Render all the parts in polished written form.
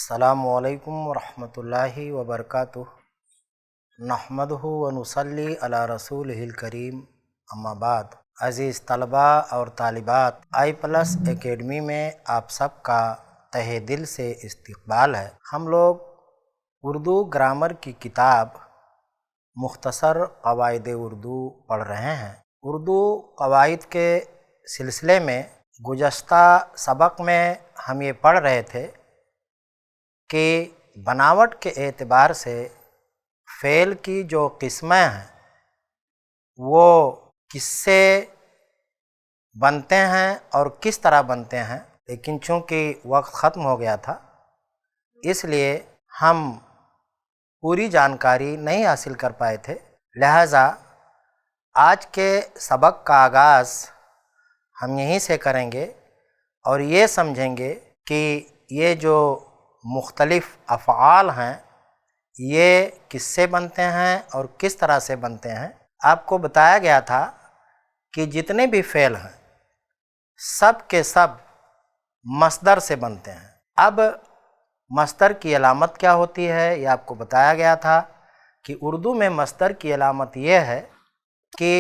अस्सलामु अलैकुम वरहमतुल्लाहि वबरकातुह। नहमदुहु व नुसल्ली अला रसूलिहिल करीम, अम्मा बाद। अज़ीज़ तलबा और तालिबात, आई+ एकेडमी में आप सब का तहे दिल से इस्तकबाल है। हम लोग उर्दू ग्रामर की किताब मुख्तसर क़वाइद उर्दू पढ़ रहे हैं। उर्दू क़वाइद के सिलसिले में गुज़श्ता सबक में हम ये पढ़ रहे थे कि बनावट के एतबार से फ़ेल की जो किस्में हैं वो किससे बनते हैं और किस तरह बनते हैं, लेकिन चूँकि वक्त ख़त्म हो गया था इसलिए हम पूरी जानकारी नहीं हासिल कर पाए थे। लिहाजा आज के सबक का आगाज़ हम यहीं से करेंगे और ये समझेंगे कि ये जो मुख्तलिफ़ अफ़आल हैं ये किससे बनते हैं और किस तरह से बनते हैं। आपको बताया गया था कि जितने भी फ़ेल हैं सब के सब मस्दर से बनते हैं। अब मस्दर की अलामत क्या होती है ये आपको बताया गया था कि उर्दू में मस्दर की अलामत ये है कि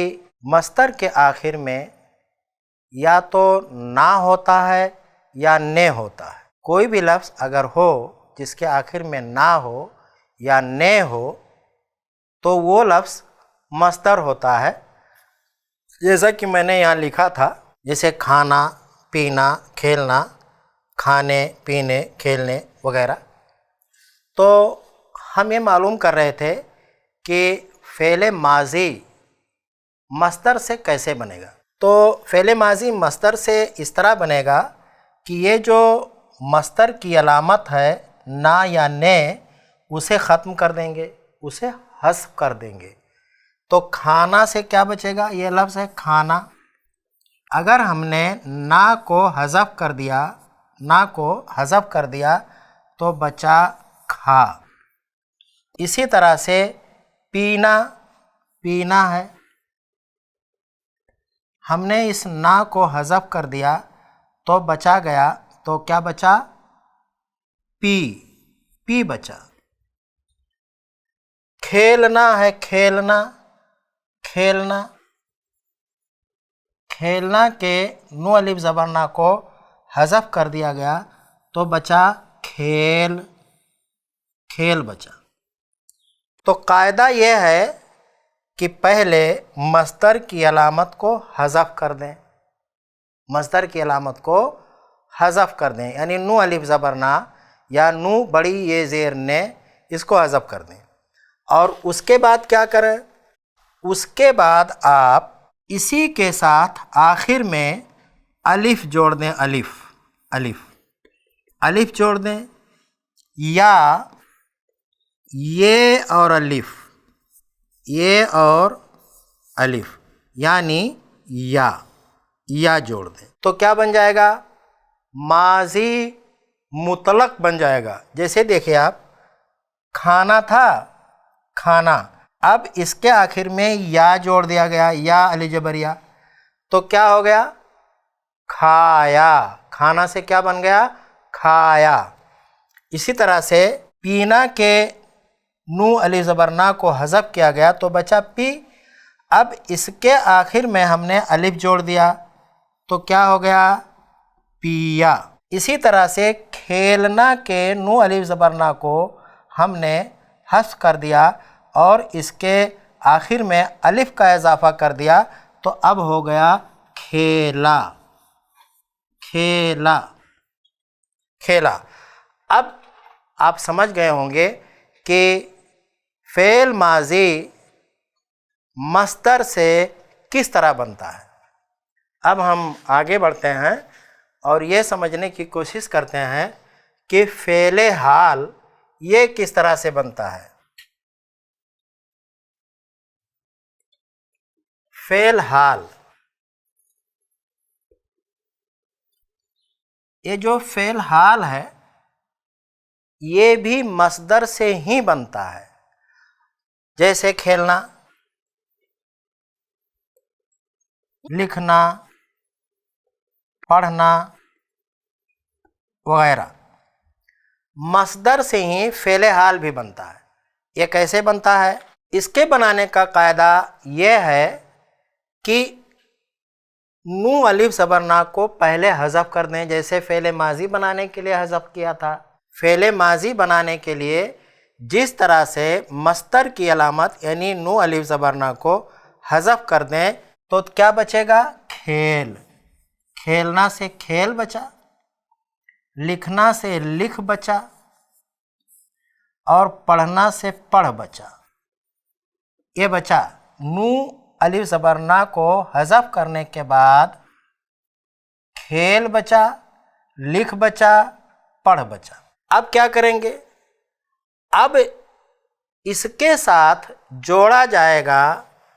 मस्दर के आखिर में या तो ना होता है या ने होता है। कोई भी लफ्ज़ अगर हो जिसके आखिर में ना हो या ने हो तो वो लफ्ज़ मस्दर होता है। जैसा कि मैंने यहाँ लिखा था, जैसे खाना, पीना, खेलना, खाने, पीने, खेलने वगैरह। तो हम ये मालूम कर रहे थे कि फ़ेल माज़ी मस्दर से कैसे बनेगा। तो फ़ेल माज़ी मस्दर से इस तरह बनेगा कि ये जो मस्दर की अलामत है ना या ने, उसे ख़त्म कर देंगे, उसे हज़्फ़ कर देंगे। तो खाना से क्या बचेगा, ये लफ्ज़ है खाना। अगर हमने ना को हज़फ़ कर दिया, ना को हज़फ़ कर दिया तो बचा खा। इसी तरह से पीना, पीना है, हमने इस ना को हज़फ़ कर दिया तो बचा गया, तो क्या बचा, पी, पी बचा। खेलना है, खेलना, खेलना, खेलना के नू अलिफ ज़बर ना को हज़फ़ कर दिया गया तो बचा खेल, खेल बचा। तो कायदा ये है कि पहले मस्दर की अलामत को हज़फ़ कर दें, मस्दर की अलामत को हज़फ़ कर दें, यानी नू अलिफ ज़बर ना या नू बड़ी ये ज़ेर ने, इसको हज़फ़ कर दें। और उसके बाद क्या करें, उसके बाद आप इसी के साथ आखिर में अलिफ जोड़ दें, अलिफ, अलिफ, अलिफ जोड़ दें, या ये और अलिफ, ये और अलिफ, यानी या जोड़ दें। तो क्या बन जाएगा, माज़ी मुतलक बन जाएगा। जैसे देखिए आप, खाना था, खाना, अब इसके आखिर में या जोड़ दिया गया, या अली जबरिया, तो क्या हो गया, खाया। खाना से क्या बन गया, खाया। इसी तरह से पीना के नू अली ज़बरना को हज़फ़ किया गया तो बचा पी। अब इसके आखिर में हमने अलिफ जोड़ दिया तो क्या हो गया, पिया। इसी तरह से खेलना के नू अलिफ ज़बरना को हमने हज़फ़ कर दिया और इसके आखिर में अलिफ का इजाफ़ा कर दिया तो अब हो गया खेला, खेला, खेला। अब आप समझ गए होंगे कि फ़ेल माज़ी मस्दर से किस तरह बनता है। अब हम आगे बढ़ते हैं और ये समझने की कोशिश करते हैं कि फ़ेल हाल ये किस तरह से बनता है। फ़ेल हाल, ये जो फ़ेल हाल है ये भी मस्दर से ही बनता है। जैसे खेलना, लिखना, पढ़ना वगैरह। مصدر سے ہی فعل حال بھی بنتا ہے۔ یہ کیسے بنتا ہے؟ اس کے بنانے کا قاعدہ یہ ہے کہ نون الف زبر نا کو پہلے حذف کر دیں، جیسے فعل ماضی بنانے کے لیے حذف کیا تھا۔ فعل ماضی بنانے کے لیے جس طرح سے مصدر کی علامت یعنی نون الف زبر نا کو حذف کر دیں تو کیا بچے گا؟ کھیل۔ کھیلنا سے کھیل بچا، لکھنا سے لکھ بچا، اور پڑھنا سے پڑھ بچا۔ یہ بچا نون الف زبر نا کو حذف کرنے کے بعد کھیل بچا، لکھ بچا، پڑھ بچا۔ اب کیا کریں گے؟ اب اس کے ساتھ جوڑا جائے گا،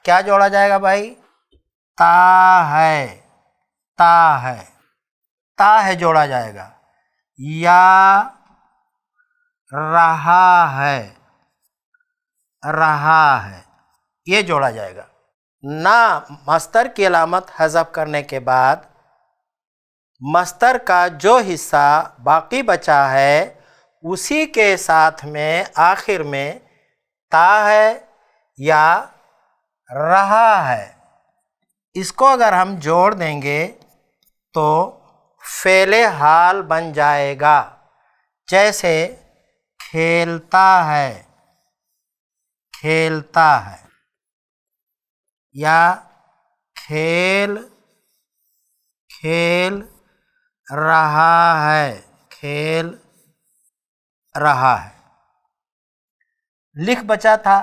کیا جوڑا جائے گا بھائی؟ تا ہے، تا ہے، تا ہے جوڑا جائے گا، یا رہا ہے، رہا ہے، یہ جوڑا جائے گا۔ نہ مصدر کی علامت حذف کرنے کے بعد مصدر کا جو حصہ باقی بچا ہے اسی کے ساتھ میں آخر میں تا ہے یا رہا ہے، اس کو اگر ہم جوڑ دیں گے تو فعل حال بن جائے گا، جیسے کھیلتا ہے، کھیلتا ہے، یا کھیل، کھیل رہا ہے، کھیل رہا ہے۔ لکھ بچا تھا،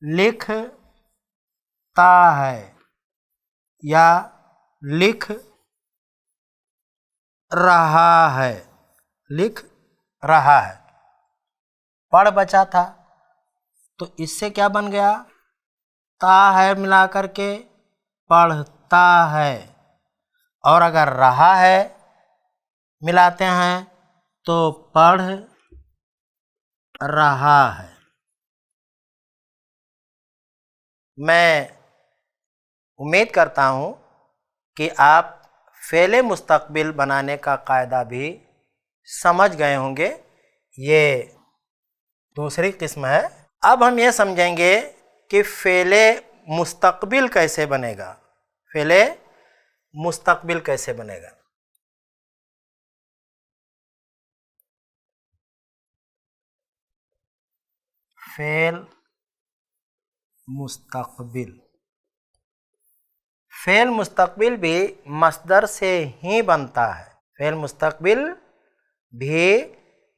لکھ تا ہے، یا لکھ رہا ہے، لکھ رہا ہے۔ پڑھ بچا تھا تو اس سے کیا بن گیا؟ تا ہے ملا کر کے پڑھتا ہے، اور اگر رہا ہے ملاتے ہیں تو پڑھ رہا ہے۔ میں امید کرتا ہوں کہ آپ فعل مستقبل بنانے کا قاعدہ بھی سمجھ گئے ہوں گے، یہ دوسری قسم ہے۔ اب ہم یہ سمجھیں گے کہ فعل مستقبل کیسے بنے گا، فعل مستقبل کیسے بنے گا۔ فعل مستقبل، فعل مستقبل بھی مصدر سے ہی بنتا ہے، فعل مستقبل بھی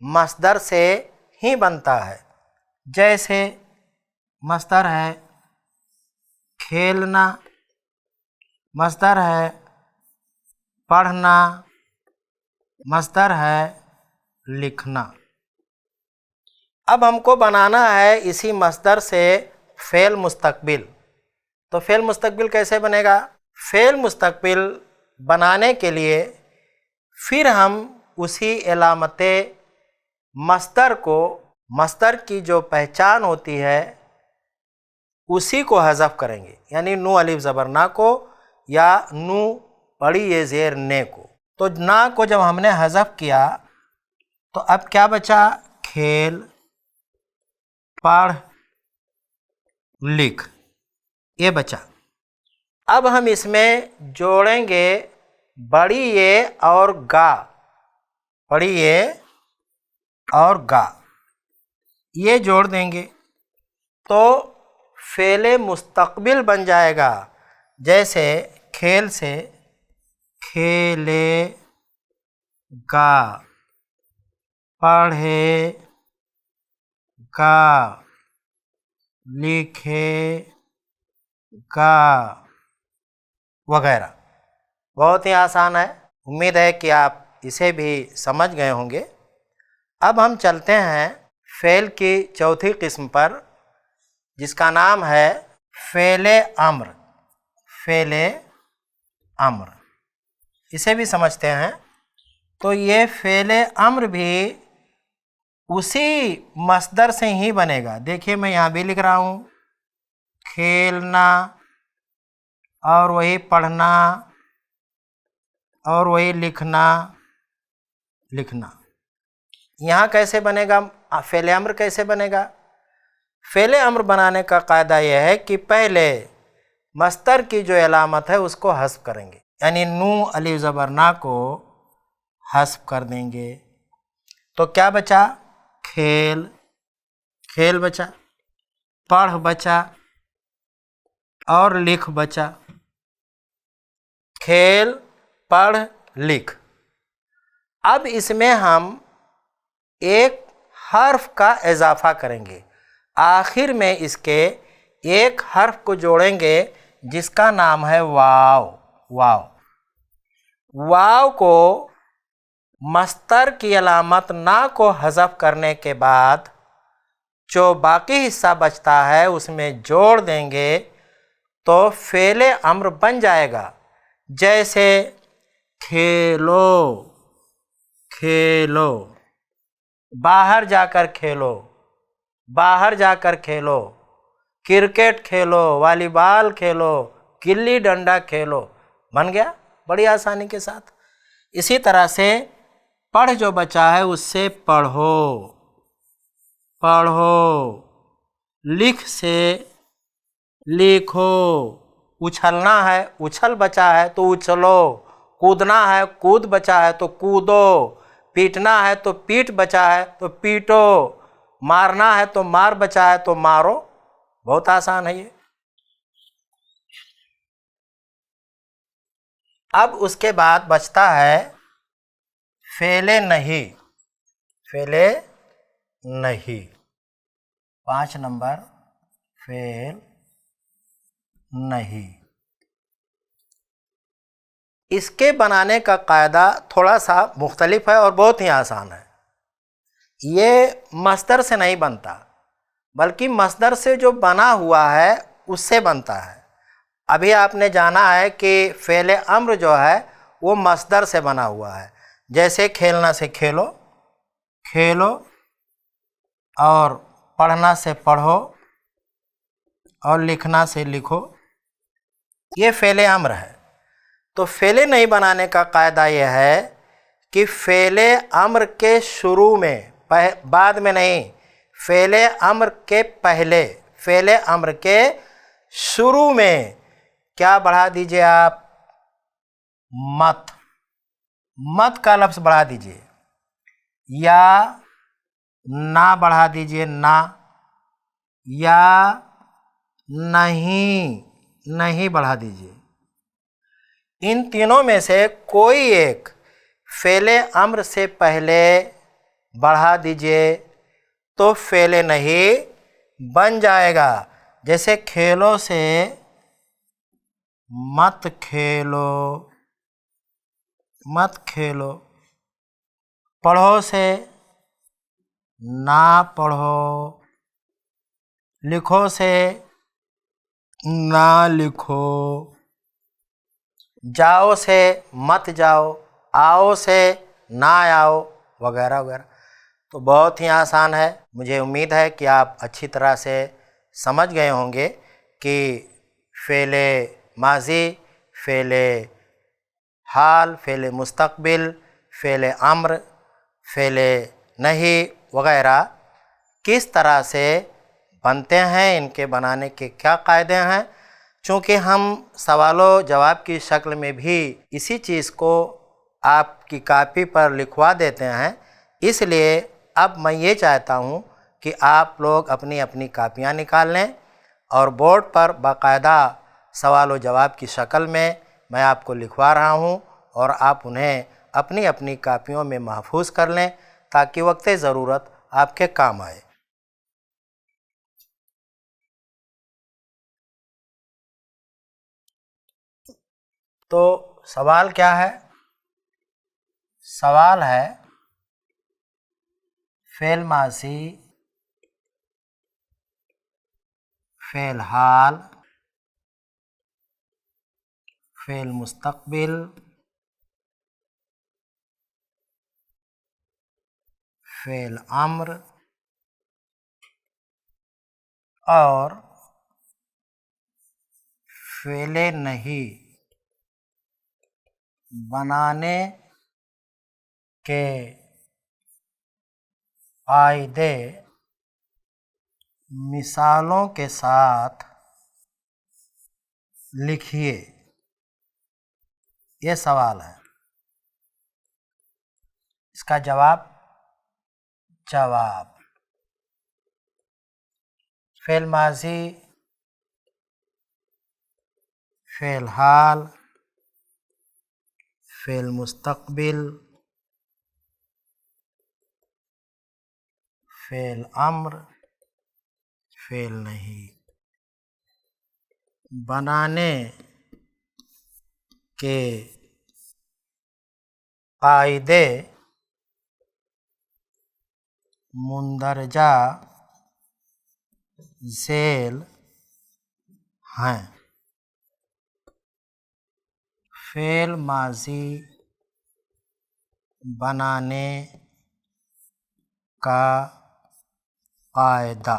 مصدر سے ہی بنتا ہے۔ جیسے مصدر ہے کھیلنا، مصدر ہے پڑھنا، مصدر ہے لکھنا۔ اب ہم کو بنانا ہے اسی مصدر سے فعل مستقبل، تو فعل مستقبل کیسے بنے گا؟ فعل مستقبل بنانے کے لیے پھر ہم اسی علامت مصدر کو، مصدر کی جو پہچان ہوتی ہے اسی کو حذف کریں گے، یعنی نون الف زبر نا کو یا نو بڑی یہ زیر نے کو۔ تو نا کو جب ہم نے حذف کیا تو اب کیا بچا؟ کھیل، پڑھ، لکھ، یہ بچا۔ اب ہم اس میں جوڑیں گے بڑی یہ اور گا، بڑی یہ اور گا، یہ جوڑ دیں گے تو فعل مستقبل بن جائے گا، جیسے کھیل سے کھیلے گا، پڑھے گا، لکھے گا، وغیرہ۔ بہت ہی آسان ہے، امید ہے کہ آپ اسے بھی سمجھ گئے ہوں گے۔ اب ہم چلتے ہیں فعل کی چوتھی قسم پر، جس کا نام ہے فعل امر، فعل امر، اسے بھی سمجھتے ہیں۔ تو یہ فعل امر بھی اسی مصدر سے ہی بنے گا۔ دیکھیے میں یہاں بھی لکھ رہا ہوں کھیلنا، اور وہی پڑھنا، اور وہی لکھنا، لکھنا، यहाँ कैसे बनेगा फ़ेल अम्र कैसे बनेगा? फ़ेल अम्र बनाने का कायदा यह है कि पहले मस्तर की जो अलामत है उसको हस्फ करेंगे, यानी नू अलिफ ज़बर ना को हस्फ कर देंगे। तो क्या बचा? खेल, खेल बचा, पढ़ बचा और लिख बचा। खेल, पढ़, लिख। अब इसमें हम एक हर्फ का इजाफा करेंगे, आखिर में इसके एक हर्फ को जोड़ेंगे जिसका नाम है वाव। वाव, वाव को मस्तर की अलामत ना को हज़फ करने के बाद जो बाकी हिस्सा बचता है उसमें जोड़ देंगे तो फ़ेल अम्र बन जाएगा। जैसे खेलो, खेलो, बाहर जाकर खेलो, बाहर जाकर खेलो, क्रिकेट खेलो, वॉलीबॉल खेलो, गिल्ली डंडा खेलो, बन गया बड़ी आसानी के साथ। इसी तरह से पढ़ जो बचा है उससे पढ़ो, पढ़ो, लिख से लिखो, उछलना है, उछल बचा है तो उछलो, कूदना है, कूद बचा है तो कूदो, पीटना है तो पीट बचा है तो पीटो, मारना है तो मार बचा है तो मारो। बहुत आसान है ये। अब उसके बाद बचता है फ़ेल नहीं, फ़ेल नहीं, 5 नंबर फ़ेल नहीं। इसके बनाने का कायदा थोड़ा सा मुख्तलिफ है और बहुत ही आसान है। ये मस्दर से नहीं बनता बल्कि मस्दर से जो बना हुआ है उससे बनता है। अभी आपने जाना है कि फ़ेल अम्र जो है वो मस्दर से बना हुआ है। जैसे खेलना से खेलो, खेलो, और पढ़ना से पढ़ो और लिखना से लिखो, ये फ़ेल अम्र है। तो फ़ेल नहीं बनाने का कायदा यह है कि फ़ेल अम्र के शुरू में, बाद में नहीं, फ़ेल अम्र के पहले, फ़ेल अम्र के शुरू में क्या बढ़ा दीजिए आप? मत, मत का लफ्ज़ बढ़ा दीजिए, या ना बढ़ा दीजिए, ना, या नहीं, नहीं बढ़ा दीजिए। इन तीनों में से कोई एक फ़ेल अम्र से पहले बढ़ा दीजिए तो फ़ेल नहीं बन जाएगा। जैसे खेलो से मत खेलो, मत खेलो, पढ़ो से ना पढ़ो, लिखो से ना लिखो, जाओ से मत जाओ, आओ से ना आओ, वगैरह वगैरह। तो बहुत ही आसान है। मुझे उम्मीद है कि आप अच्छी तरह से समझ गए होंगे कि फ़ेल माज़ी, फ़ेल हाल, फ़ेल मुस्तक़बिल, फ़ेल अम्र, फ़ेल नहीं वगैरह किस तरह से बनते हैं, इनके बनाने के क्या कायदे हैं। चूँकि हम सवालों जवाब की शक्ल में भी इसी चीज़ को आपकी कापी पर लिखवा देते हैं, इसलिए अब मैं ये चाहता हूँ कि आप लोग अपनी अपनी कापियाँ निकाल लें और बोर्ड पर बाकायदा सवाल व जवाब की शक्ल में मैं आपको लिखवा रहा हूँ और आप उन्हें अपनी अपनी कापियों में महफूज कर लें ताकि वक्त ज़रूरत आपके काम आए। तो सवाल क्या है? सवाल है फ़ेल माज़ी, फ़ेल हाल, फ़ेल मुस्तक़बिल, फ़ेल अम्र और फ़ेल नहीं बनाने के قاعدے مثالوں کے ساتھ لکھیے، یہ سوال ہے۔ اس کا جواب فعل ماضی، فعل حال، فعل مستقبل، فعل امر، فعل نہیں۔ بنانے کے قاعدے مندرجہ ذیل ہیں۔ فعل ماضی بنانے کا قاعدہ: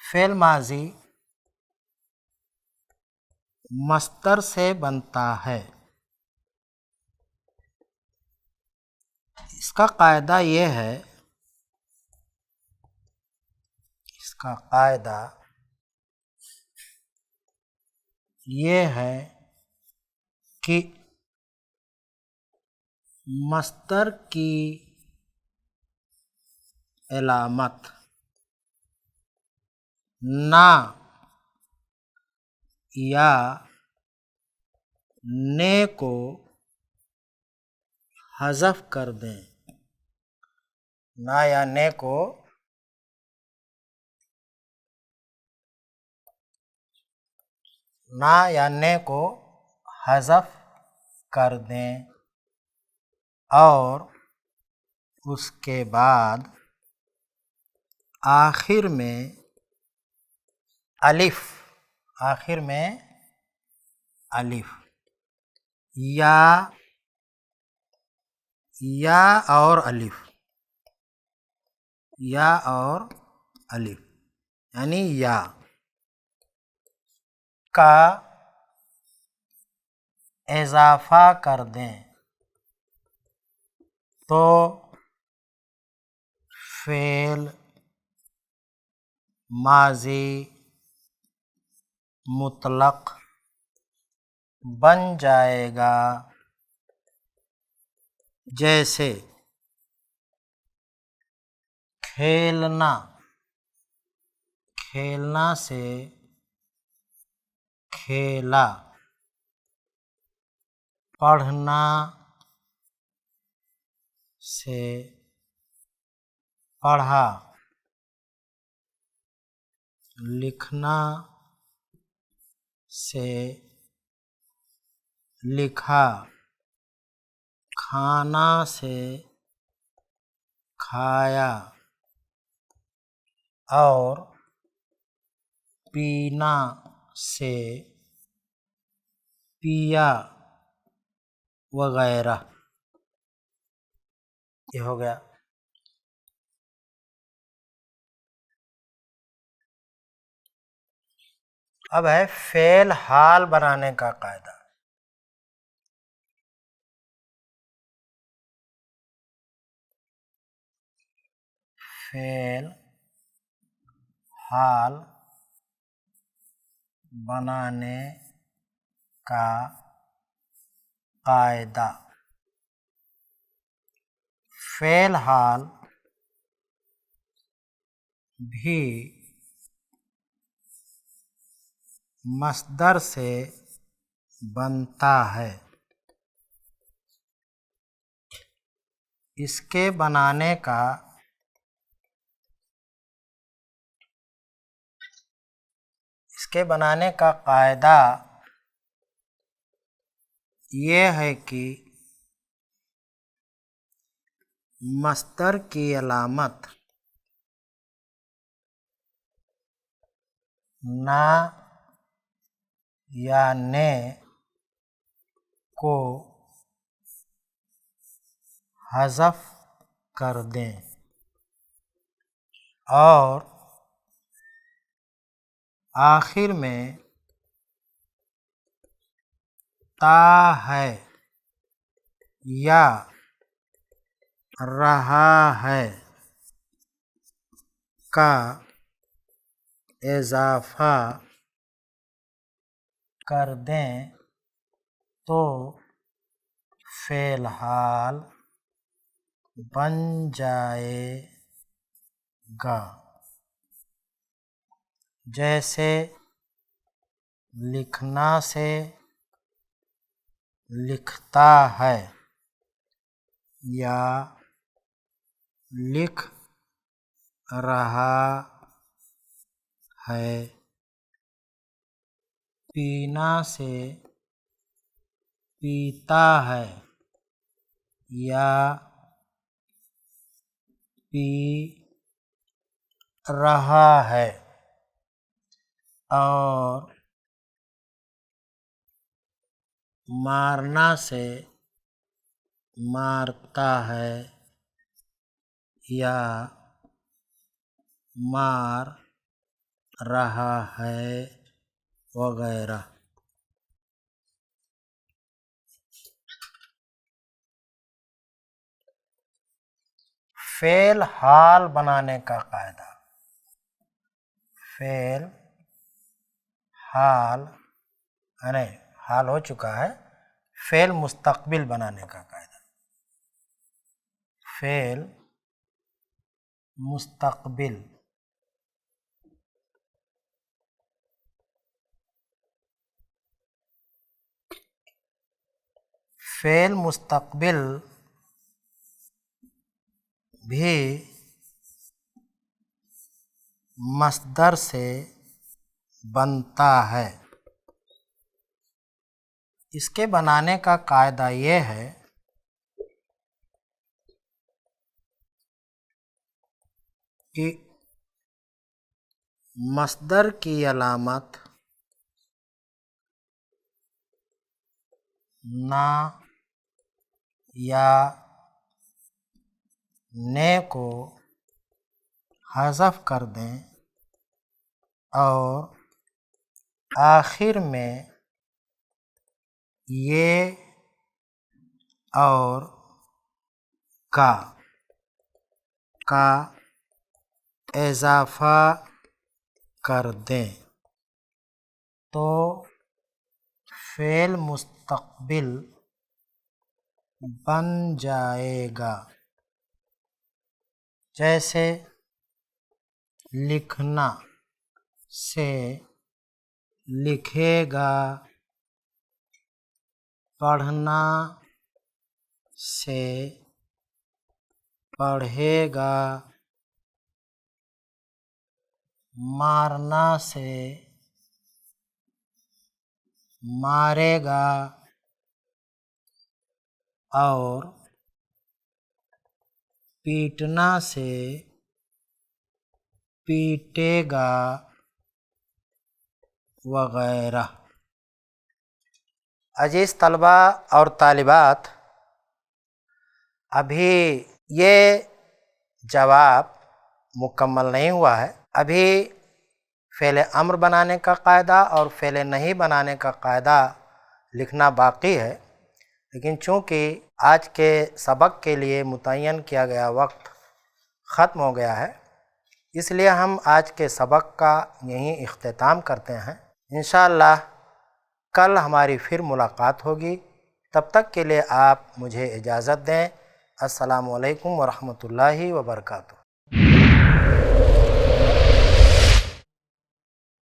فعل ماضی مصدر سے بنتا ہے۔ اس کا قاعدہ یہ ہے کہ مصدر کی علامت نا یا نے کو حذف کر دیں۔ نا یا نے کو حذف کر دیں اور اس کے بعد آخر میں الف یا اور الف یعنی یا کا اضافہ کر دیں تو فعل ماضی مطلق بن جائے گا۔ جیسے کھیلنا سے کھیلا، پڑھنا سے پڑھا، لکھنا سے لکھا، کھانا سے کھایا اور پینا سے پیا وغیرہ۔ یہ ہو گیا۔ اب ہے فعل حال بنانے کا قاعدہ۔ فعل حال بنانے کا قاعدہ: فعل حال بھی مصدر سے بنتا ہے۔ اس کے بنانے کا قاعدہ یہ ہے کہ مصدر کی علامت نا یا نے کو حذف کر دیں اور آخر میں تا ہے یا رہا ہے کا اضافہ کر دیں تو فعل حال بن جائے گا، جیسے لکھنا سے لکھتا ہے یا لکھ رہا ہے، پینا سے پیتا ہے یا پی رہا ہے، اور مارنا سے مارتا ہے یا مار رہا ہے وغیرہ۔ فعل حال بنانے کا قاعدہ، فعل حال یعنی حال ہو چکا ہے، فعل مستقبل بنانے کا قاعدہ، فعل مستقبل فعل مستقبل بھی مصدر سے بنتا ہے۔ اس کے بنانے کا قاعدہ یہ ہے کہ مصدر کی علامت نا یا نے کو حذف کر دیں اور آخر میں یہ اور کا اضافہ کر دیں تو فعل مستقبل بن جائے گا، جیسے لکھنا سے لکھے گا، پڑھنا سے پڑھے گا، مارنا سے مارے گا، اور پیٹنا سے پیٹے گا وغیرہ۔ عزیز طلباء اور طالبات، ابھی یہ جواب مکمل نہیں ہوا ہے، ابھی فعل امر بنانے کا قاعدہ اور فعل نہیں بنانے کا قاعدہ لکھنا باقی ہے، لیکن چونکہ آج کے سبق کے لیے متعین کیا گیا وقت ختم ہو گیا ہے، اس لیے ہم آج کے سبق کا یہیں اختتام کرتے ہیں۔ انشاءاللہ کل ہماری پھر ملاقات ہوگی، تب تک کے لیے آپ مجھے اجازت دیں۔ السلام علیکم ورحمۃ اللہ وبرکاتہ۔